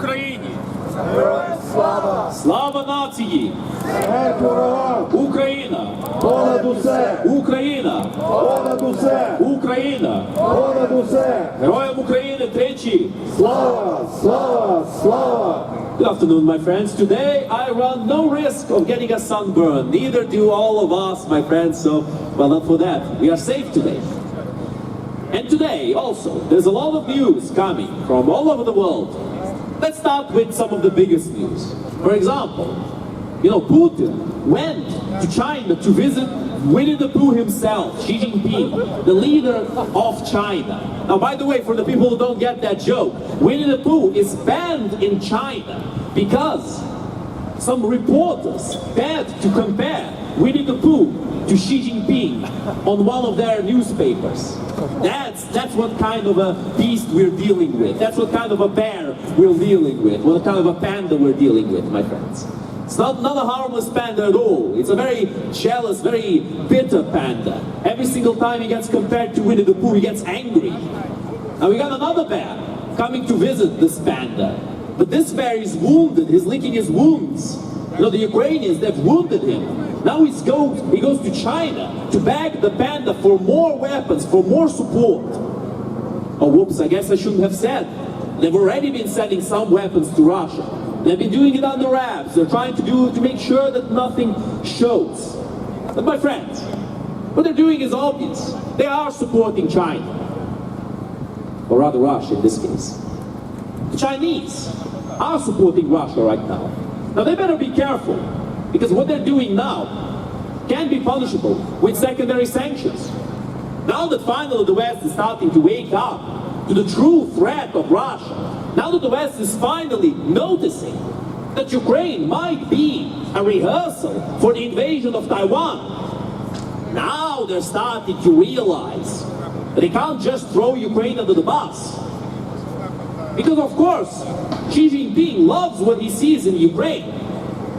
Україні! Слава! Слава нації! Смерть ворогам! Україна! Понад усе! Україна! Понад усе! Україна! Понад усе! Героям України тричі! Слава! Слава! Слава! Good afternoon, my friends. Today I run no risk of getting a sunburn. Neither do all of us, my friends. So, well, not for that. We are safe today. And today, also, there's a lot of news coming from all over the world. Let's start with some of the biggest news. For example, Putin went to China to visit Winnie the Pooh himself, Xi Jinping, the leader of China. Now, by the way, for the people who don't get that joke, Winnie the Pooh is banned in China because some reporters dared to compare Winnie the Pooh to Xi Jinping on one of their newspapers. That's what kind of a beast we're dealing with. That's what kind of a bear we're dealing with. What kind of a panda we're dealing with, my friends. It's not a harmless panda at all. It's a very jealous, very bitter panda. Every single time he gets compared to Winnie the Pooh, he gets angry. Now we got another bear coming to visit this panda. But this bear is wounded. He's licking his wounds. The Ukrainians, they've wounded him. Now he goes to China to beg the panda for more weapons, for more support. Oh, whoops, I guess I shouldn't have said. They've already been sending some weapons to Russia. They've been doing it under wraps. They're trying to make sure that nothing shows. But my friends, what they're doing is obvious. They are supporting China. Or rather Russia in this case. The Chinese are supporting Russia right now. Now they better be careful, because what they're doing now can be punishable with secondary sanctions. Now that finally the West is starting to wake up to the true threat of Russia, now that the West is finally noticing that Ukraine might be a rehearsal for the invasion of Taiwan, now they're starting to realize that they can't just throw Ukraine under the bus. Because of course, Xi Jinping loves what he sees in Ukraine.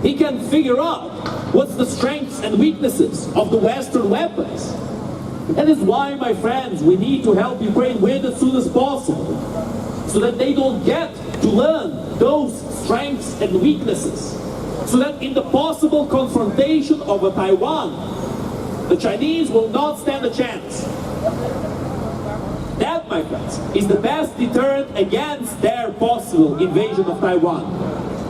He can figure out what's the strengths and weaknesses of the Western weapons. That is why, my friends, we need to help Ukraine win as soon as possible, so that they don't get to learn those strengths and weaknesses, so that in the possible confrontation of a Taiwan, the Chinese will not stand a chance. That, my friends, is the best deterrent against their possible invasion of Taiwan.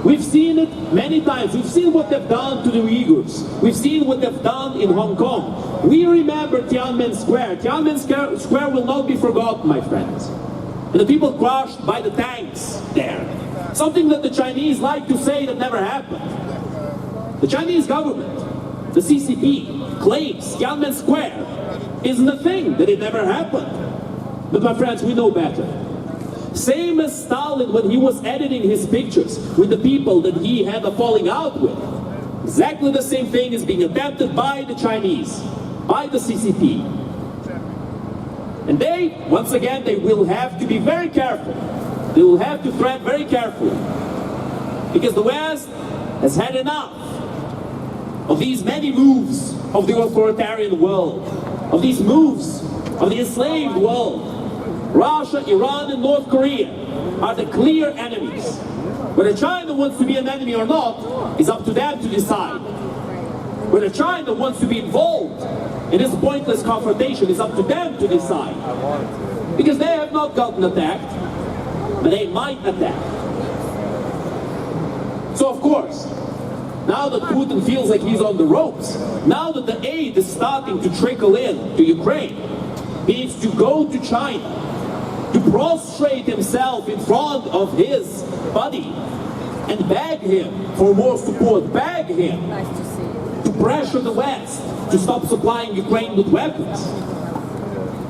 We've seen it many times. We've seen what they've done to the Uyghurs. We've seen what they've done in Hong Kong. We remember Tiananmen Square. Tiananmen Square will not be forgotten, my friends. And the people crushed by the tanks there. Something that the Chinese like to say that never happened. The Chinese government, the CCP, claims Tiananmen Square isn't a thing, that it never happened. But my friends, we know better. Same as Stalin when he was editing his pictures with the people that he had a falling out with. Exactly the same thing is being attempted by the Chinese, by the CCP. And they, once again, they will have to be very careful. They will have to tread very carefully. Because the West has had enough of these many moves of the authoritarian world, of these moves of the enslaved world. Russia, Iran, and North Korea are the clear enemies. Whether China wants to be an enemy or not is up to them to decide. Whether China wants to be involved in this pointless confrontation is up to them to decide. Because they have not gotten attacked, but they might attack. So of course, now that Putin feels like he's on the ropes, now that the aid is starting to trickle in to Ukraine, he needs to go to China, to prostrate himself in front of his buddy and beg him for more support, beg him to pressure the West to stop supplying Ukraine with weapons.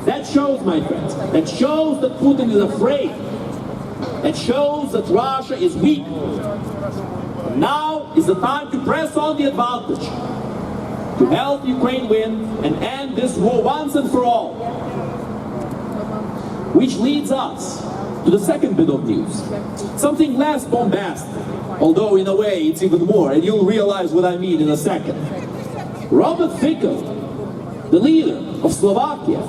That shows, my friends, that shows that Putin is afraid. That shows that Russia is weak. Now is the time to press on the advantage, to help Ukraine win and end this war once and for all. Which leads us to the second bit of news. Something less bombastic, although in a way it's even more, and you'll realize what I mean in a second. Fico, the leader of Slovakia,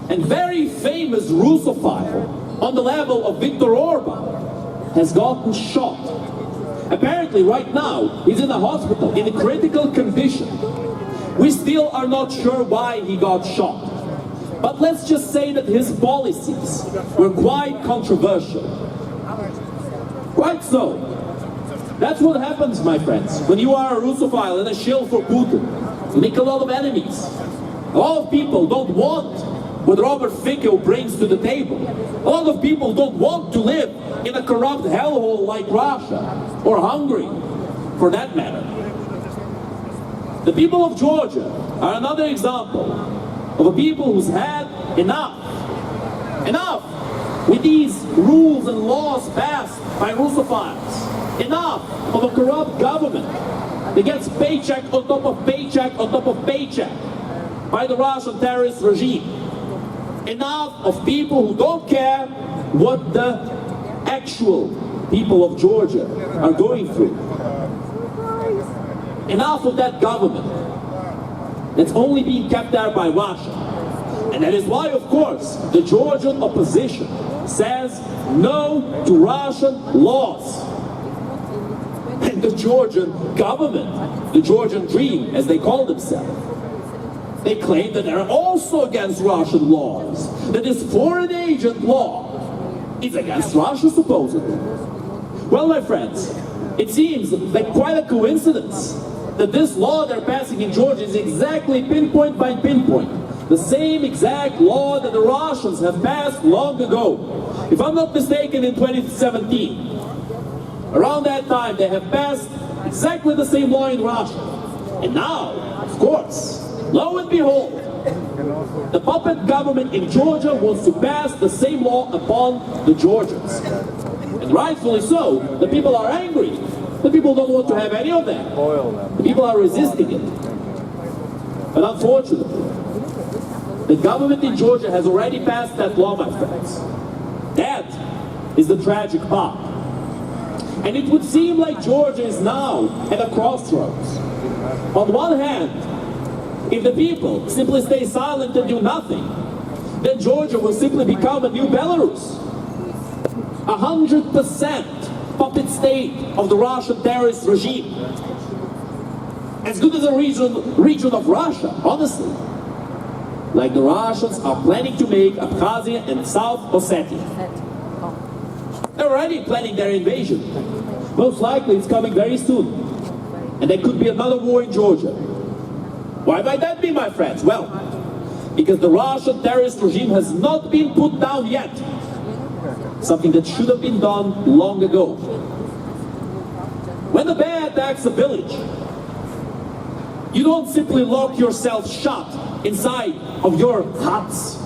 and very famous Russophile on the level of Viktor Orban, has gotten shot. Apparently right now he's in a hospital in a critical condition. We still are not sure why he got shot. But let's just say that his policies were quite controversial. Right so. That's what happens, my friends, when you are a Russophile and a shill for Putin. You make a lot of enemies. A lot of people don't want what Robert Fico brings to the table. A lot of people don't want to live in a corrupt hellhole like Russia or Hungary, for that matter. The people of Georgia are another example of a people who's had enough with these rules and laws passed by Russophiles. Enough of a corrupt government that gets paycheck on top of paycheck on top of paycheck by the Russian terrorist regime. Enough of people who don't care what the actual people of Georgia are going through. Enough of that government that's only being kept there by Russia. And that is why, of course, the Georgian opposition says no to Russian laws. And the Georgian government, the Georgian Dream, as they call themselves, they claim that they're also against Russian laws, that this foreign agent law is against Russia, supposedly. Well, my friends, it seems like quite a coincidence that this law they're passing in Georgia is exactly pinpoint by pinpoint the same exact law that the Russians have passed long ago. If I'm not mistaken, in 2017. Around that time, they have passed exactly the same law in Russia. And now, of course, lo and behold, the puppet government in Georgia wants to pass the same law upon the Georgians. And rightfully so, the people are angry. The people don't want to have any of that. The people are resisting it. But unfortunately, the government in Georgia has already passed that law, my friends. That is the tragic part. And it would seem like Georgia is now at a crossroads. On one hand, if the people simply stay silent and do nothing, then Georgia will simply become a new Belarus. 100% puppet state of the Russian terrorist regime. As good as a region of Russia, honestly. Like the Russians are planning to make Abkhazia and South Ossetia. They're already planning their invasion. Most likely it's coming very soon. And there could be another war in Georgia. Why might that be, my friends? Well, because the Russian terrorist regime has not been put down yet. Something that should have been done long ago. When the bear attacks a village, you don't simply lock yourself shut inside of your huts.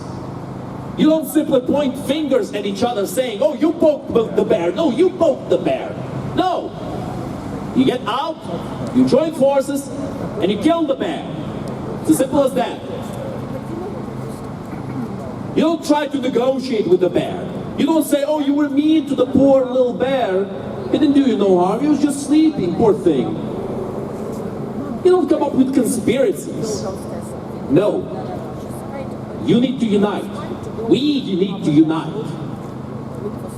You don't simply point fingers at each other saying, oh, you poked the bear. No, you poked the bear. No. You get out, you join forces, and you kill the bear. It's as simple as that. You don't try to negotiate with the bear. You don't say, oh, you were mean to the poor little bear. It didn't do you no harm. He was just sleeping, poor thing. You don't come up with conspiracies. No. You need to unite. We need to unite.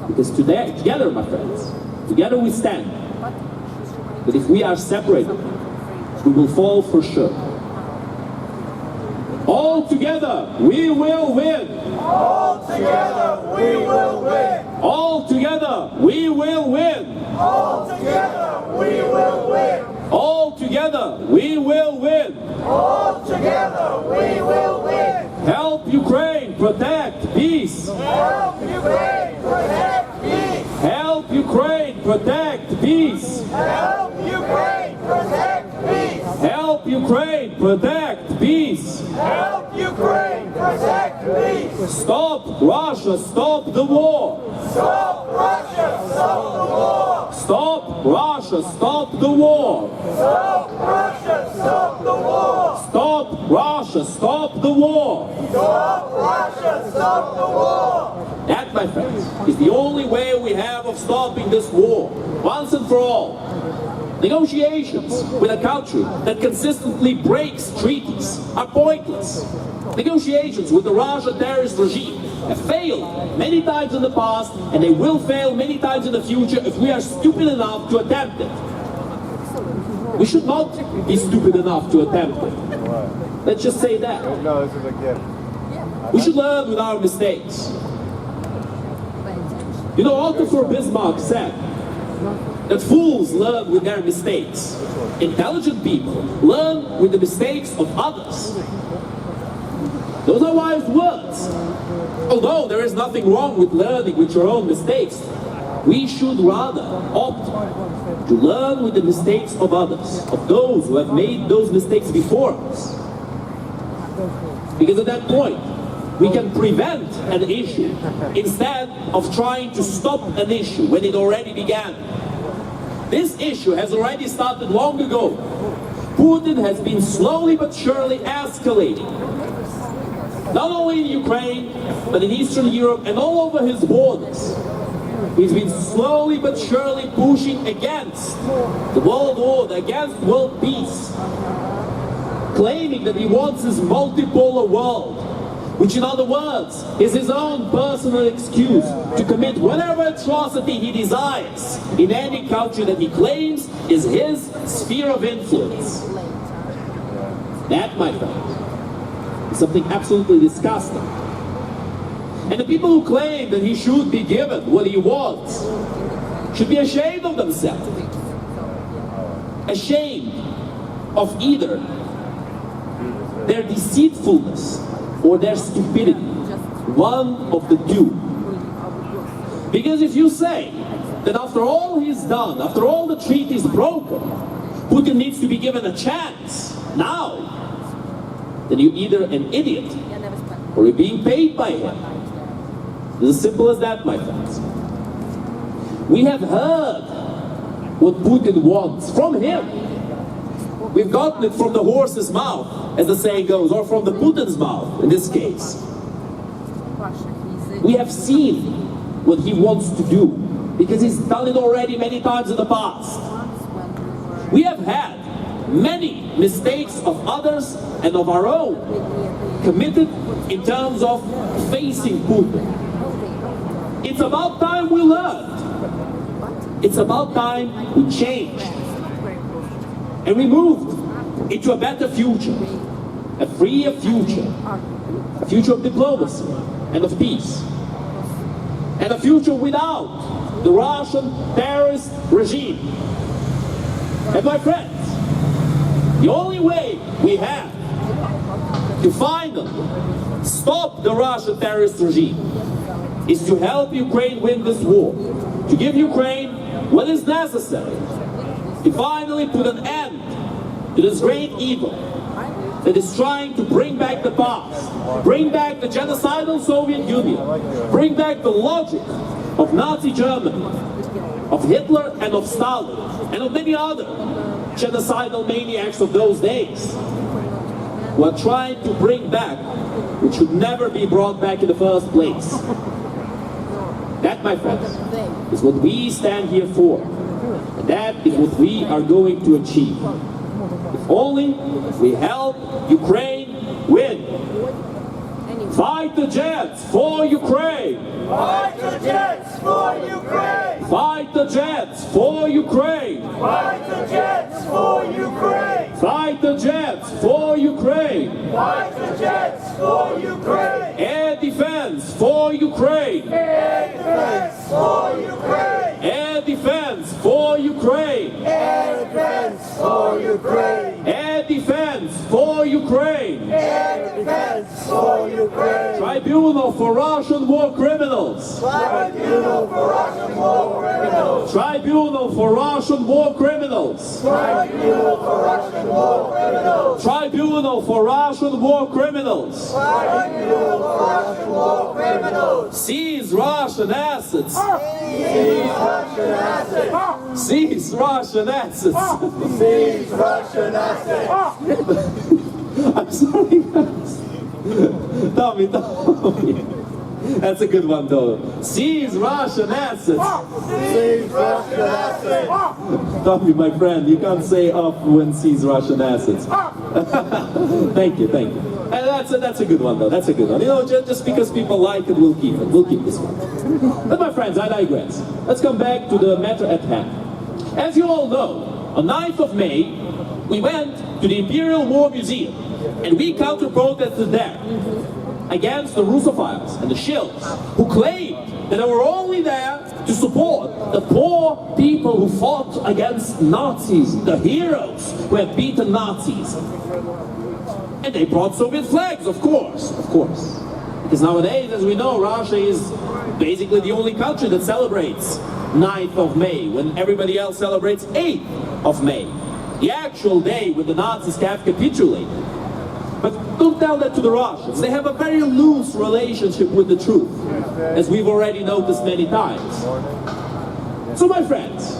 Because together, my friends, together we stand. But if we are separated, we will fall for sure. All together, we will win. All together, we will win. All together, we will win. All together, we will win. All together, we will win. All together, we will win. Help Ukraine protect peace. Help Ukraine protect peace. Help Ukraine protect peace. Help Ukraine protect peace. Help Ukraine protect peace. Help Ukraine protect peace. Stop Russia, stop the war. Stop Russia, stop the war. Stop Russia, stop the war. Stop Russia, stop the war. Stop Russia, stop the war. Stop Russia, stop the war. That, my friends, is the only way we have of stopping this war, once and for all. Negotiations with a country that consistently breaks treaties are pointless. Negotiations with the Russian terrorist regime have failed many times in the past, and they will fail many times in the future if we are stupid enough to attempt it. We should not be stupid enough to attempt it. Let's just say that. No, this is a gift. We should learn with our mistakes. You know, Otto von Bismarck said that fools learn with their mistakes. Intelligent people learn with the mistakes of others. Those are wise words. Although there is nothing wrong with learning with your own mistakes, we should rather opt to learn with the mistakes of others, of those who have made those mistakes before us. Because at that point, we can prevent an issue instead of trying to stop an issue when it already began. This issue has already started long ago. Putin has been slowly but surely escalating. Not only in Ukraine, but in Eastern Europe and all over his borders. He's been slowly but surely pushing against the world order, against world peace, claiming that he wants this multipolar world, which in other words is his own personal excuse to commit whatever atrocity he desires in any country that he claims is his sphere of influence. That, my friend, is something absolutely disgusting. And the people who claim that he should be given what he wants should be ashamed of themselves. Ashamed of either their deceitfulness or their stupidity. One of the two. Because if you say that after all he's done, after all the treaties broken, Putin needs to be given a chance now, then you're either an idiot or you're being paid by him. It's as simple as that, my friends. We have heard what Putin wants from him. We've gotten it from the horse's mouth, as the saying goes, or from the Putin's mouth, in this case. We have seen what he wants to do, because he's done it already many times in the past. We have had many mistakes of others and of our own committed in terms of facing Putin. It's about time we learned. It's about time we changed. And we moved into a better future, a freer future, a future of diplomacy and of peace, and a future without the Russian terrorist regime. And my friends, the only way we have to finally stop the Russian terrorist regime is to help Ukraine win this war, to give Ukraine what is necessary to finally put an end to this great evil that is trying to bring back the past, bring back the genocidal Soviet Union, bring back the logic of Nazi Germany, of Hitler and of Stalin, and of many other genocidal maniacs of those days, who are trying to bring back what should never be brought back in the first place. That, my friends, is what we stand here for. And that is what we are going to achieve. If only we help Ukraine win. Fight the Jets for Ukraine! Fight the Jets for Ukraine! Fight the Jets for Ukraine! Fight the Jets for Ukraine! Fight the Jets for Ukraine! Fight the Jets for Ukraine! Air defense for Ukraine! Air defense for Ukraine! Air defense for Ukraine! Air defense for Ukraine! Air defense for Ukraine! Air defense for Ukraine! Tribunal for Russian war criminals! Tribunal for Russian war criminals! Tribunal for Russian war criminals! Tribunal for Russian war criminals! Tribunal for Russian war criminals! Tribunal for Russian war criminals! Seize Russian assets! Seize Russian assets! Seize Russian assets! Seize Russian assets! I'm sorry, guys. Tommy. That's a good one, though. Seize Russian assets! Seize Russian assets! Tommy, my friend, you can't say up when seize Russian assets. Thank you, thank you. And that's a good one, though. That's a good one. You know, just because people like it, we'll keep it. We'll keep this one. But my friends, I digress. Let's come back to the matter at hand. As you all know, on 9th of May, we went to the Imperial War Museum, and we counter-protested there against the Russophiles and the shills, who claimed that they were only there to support the poor people who fought against Nazis, the heroes who had beaten Nazis. And they brought Soviet flags, of course. Because nowadays, as we know, Russia is basically the only country that celebrates 9th of May, when everybody else celebrates 8th of May, the actual day when the Nazis have capitulated. But don't tell that to the Russians. They have a very loose relationship with the truth, as we've already noticed many times. So my friends,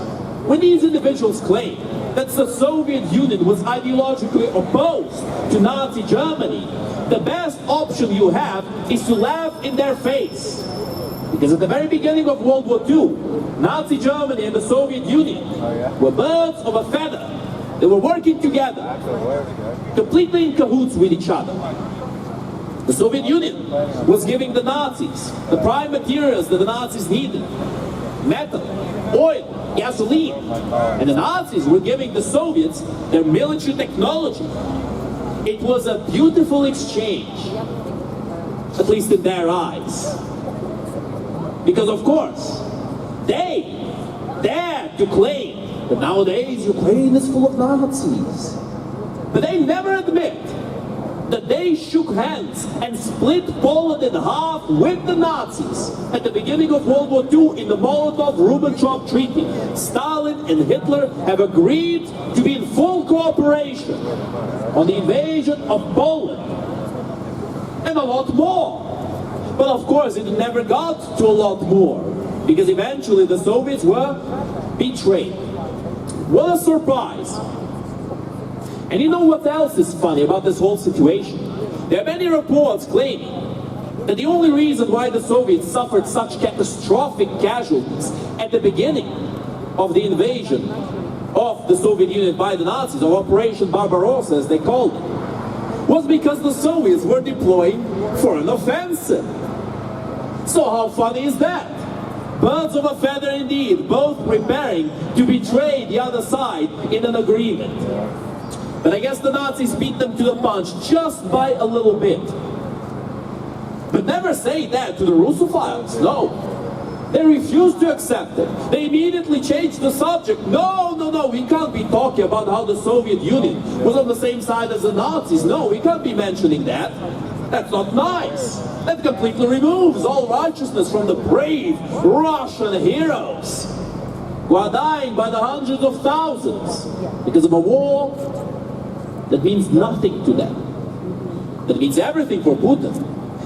when these individuals claim that the Soviet Union was ideologically opposed to Nazi Germany, the best option you have is to laugh in their face. Because at the very beginning of World War II, Nazi Germany and the Soviet Union were birds of a feather. They were working together, completely in cahoots with each other. The Soviet Union was giving the Nazis the prime materials that the Nazis needed: metal, oil, gasoline. And the Nazis were giving the Soviets their military technology. It was a beautiful exchange, at least in their eyes. Because of course, they dared to claim that nowadays Ukraine is full of Nazis. But they never admit that they shook hands and split Poland in half with the Nazis at the beginning of World War II in the Molotov-Ribbentrop Treaty. Stalin and Hitler have agreed to be in full cooperation on the invasion of Poland. And a lot more. But of course it never got to a lot more, because eventually the Soviets were betrayed. What a surprise! And you know what else is funny about this whole situation? There are many reports claiming that the only reason why the Soviets suffered such catastrophic casualties at the beginning of the invasion of the Soviet Union by the Nazis, or Operation Barbarossa as they called it, was because the Soviets were deploying for an offensive. So how funny is that? Birds of a feather indeed, both preparing to betray the other side in an agreement. But I guess the Nazis beat them to the punch just by a little bit. But never say that to the Russophiles, no. They refused to accept it. They immediately changed the subject. No, we can't be talking about how the Soviet Union was on the same side as the Nazis. No, we can't be mentioning that. That's not nice. That completely removes all righteousness from the brave Russian heroes who are dying by the hundreds of thousands because of a war that means nothing to them, that means everything for Putin.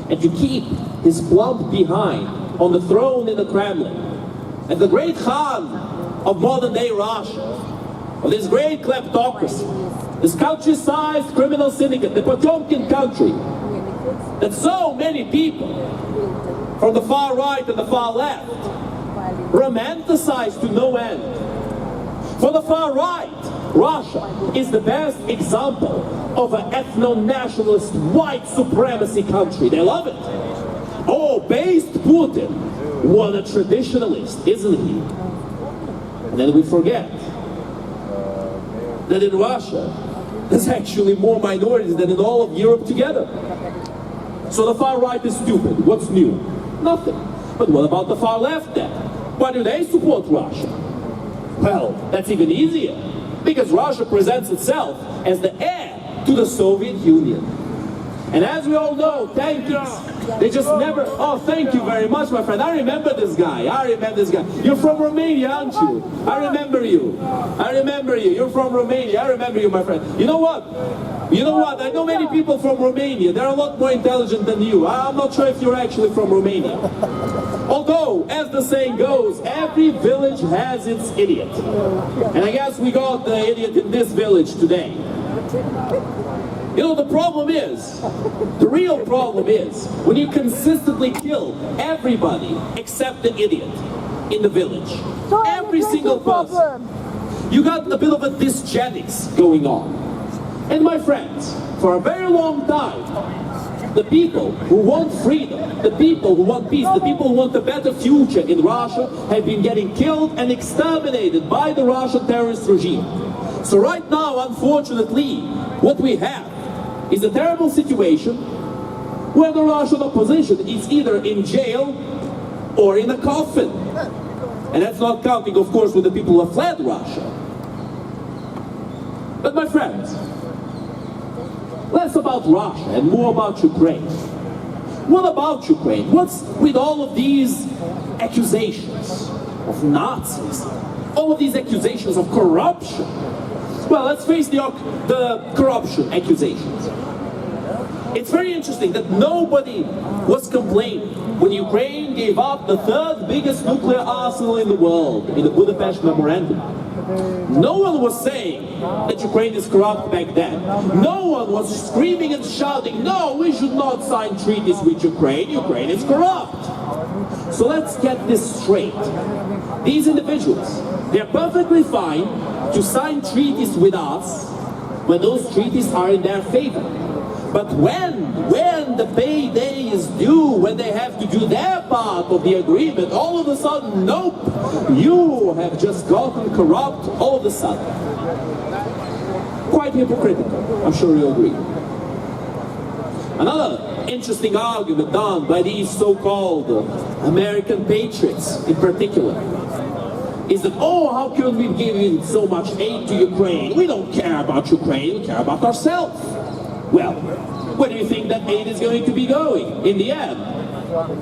And to keep his plump behind on the throne in the Kremlin, and the great Khan of modern-day Russia, of this great kleptocracy, this country-sized criminal syndicate, the Potemkin country, that so many people from the far right and the far left romanticize to no end. For the far right, Russia is the best example of an ethno-nationalist white supremacy country. They love it. Oh, based Putin, what a traditionalist, isn't he? And then we forget that in Russia, there's actually more minorities than in all of Europe together. So the far right is stupid. What's new? Nothing. But what about the far left then? Why do they support Russia? Well, that's even easier. Because Russia presents itself as the heir to the Soviet Union. And as we all know, tankies, they just never... Oh, thank you very much, my friend. I remember this guy. You're from Romania, aren't you? I remember you. You're from Romania. I remember you, my friend. You know what? I know many people from Romania. They're a lot more intelligent than you. I'm not sure if you're actually from Romania. Although, as the saying goes, every village has its idiot. And I guess we got the idiot in this village today. You know, the problem is, the real problem is, when you consistently kill everybody except the idiot in the village. Every single person. You got a bit of a dysgenics going on. And my friends, for a very long time, the people who want freedom, the people who want peace, the people who want a better future in Russia have been getting killed and exterminated by the Russian terrorist regime. So right now, unfortunately, what we have is a terrible situation where the Russian opposition is either in jail or in a coffin. And that's not counting, of course, with the people who have fled Russia. But my friends, less about Russia and more about Ukraine. What about Ukraine? What's with all of these accusations of Nazis? All of these accusations of corruption? Well, let's face the corruption accusations. It's very interesting that nobody was complaining when Ukraine gave up the third biggest nuclear arsenal in the world in the Budapest Memorandum. No one was saying that Ukraine is corrupt back then. No one was screaming and shouting, no, we should not sign treaties with Ukraine. Ukraine is corrupt. So let's get this straight. These individuals, they're perfectly fine to sign treaties with us when those treaties are in their favor. But when the payday is due, when they have to do their part of the agreement, all of a sudden, nope, you have just gotten corrupt all of a sudden. Quite hypocritical, I'm sure you'll agree. Another interesting argument done by these so-called American patriots in particular is that, oh, how can we give so much aid to Ukraine? We don't care about Ukraine, we care about ourselves. Well, where do you think that aid is going to be going in the end?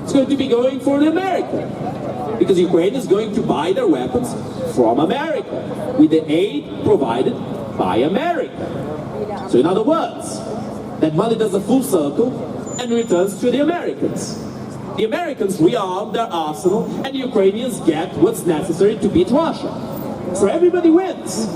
It's going to be going for the American, because Ukraine is going to buy their weapons from America with the aid provided by America. So in other words, that money does a full circle and returns to the Americans. The Americans rearm their arsenal and the Ukrainians get what's necessary to beat Russia. So everybody wins.